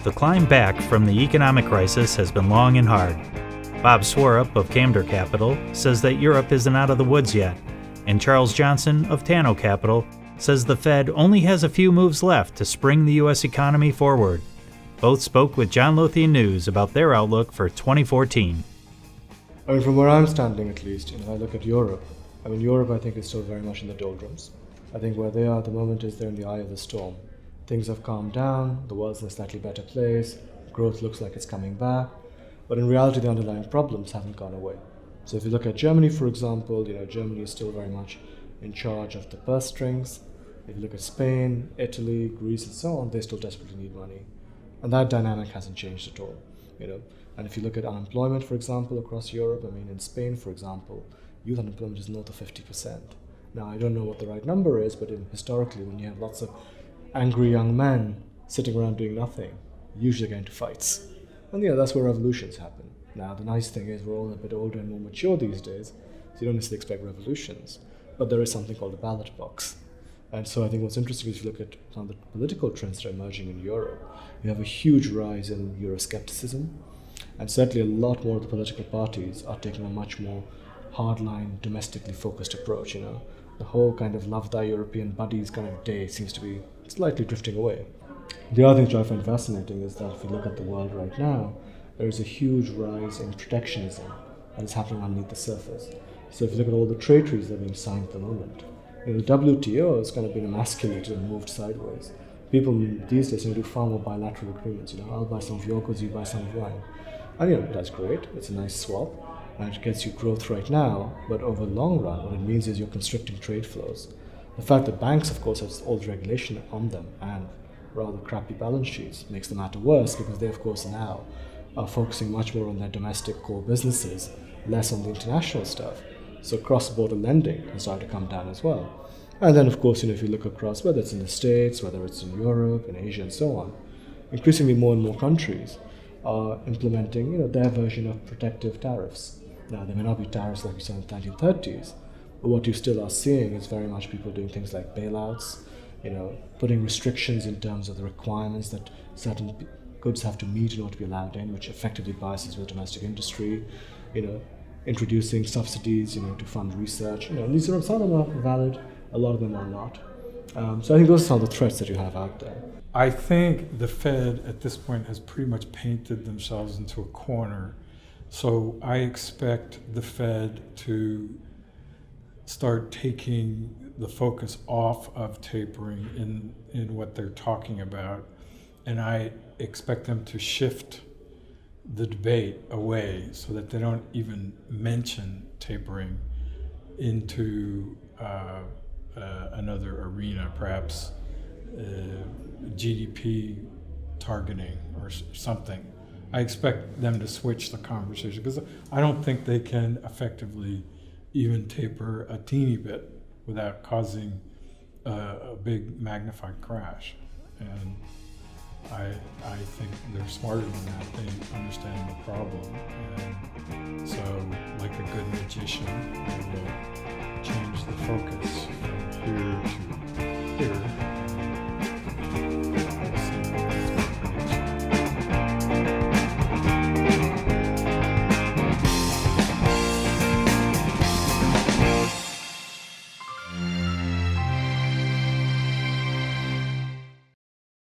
The climb back from the economic crisis has been long and hard. Bob Swarup of Camdor Capital says that Europe isn't out of the woods yet, and Charles Johnson of Tano Capital says the Fed only has a few moves left to spring the U.S. economy forward. Both spoke with John Lothian News about their outlook for 2014. From where I'm standing at least, I look at Europe. Europe I think is still very much in the doldrums. I think where they are at the moment is they're in the eye of the storm. Things have calmed down, the world's in a slightly better place, growth looks like it's coming back, but in reality the underlying problems haven't gone away. So if you look at Germany, for example, Germany is still very much in charge of the purse strings. If you look at Spain, Italy, Greece and so on, they still desperately need money. And that dynamic hasn't changed at all. And if you look at unemployment, for example, across Europe, in Spain, for example, youth unemployment is north of 50%. Now, I don't know what the right number is, but historically, when you have lots of angry young men sitting around doing nothing, usually get into fights. And that's where revolutions happen. Now, the nice thing is we're all a bit older and more mature these days, so you don't necessarily expect revolutions. But there is something called a ballot box. And so I think what's interesting is if you look at some of the political trends that are emerging in Europe, you have a huge rise in Euroscepticism, and certainly a lot more of the political parties are taking a much more hardline, domestically focused approach. The whole kind of love thy European buddies kind of day seems to be slightly drifting away. The other thing which I find fascinating is that if you look at the world right now, there is a huge rise in protectionism that is happening underneath the surface. So if you look at all the trade treaties that are being signed at the moment, the WTO has kind of been emasculated and moved sideways. People these days do far more bilateral agreements. I'll buy some of your goods, you buy some of mine. And that's great, it's a nice swap, and it gets you growth right now, but over the long run, what it means is you're constricting trade flows. The fact that banks, of course, have all the regulation on them and rather crappy balance sheets makes the matter worse because they, of course, now are focusing much more on their domestic core businesses, less on the international stuff. So cross-border lending has started to come down as well. And then, of course, if you look across, whether it's in the States, whether it's in Europe, in Asia, and so on, increasingly more and more countries are implementing, their version of protective tariffs. Now, they may not be tariffs like we saw in the 1930s, but what you still are seeing is very much people doing things like bailouts, putting restrictions in terms of the requirements that certain goods have to meet in order to be allowed in, which effectively biases the domestic industry, introducing subsidies, to fund research. These are, some of them are valid, a lot of them are not. So I think those are some of the threats that you have out there. I think the Fed at this point has pretty much painted themselves into a corner. So I expect the Fed to start taking the focus off of tapering in what they're talking about. And I expect them to shift the debate away so that they don't even mention tapering into another arena, perhaps GDP targeting or something. I expect them to switch the conversation because I don't think they can effectively even taper a teeny bit without causing a big magnified crash. And I think they're smarter than that. They understand the problem. And so, like a good magician, they will change the focus from here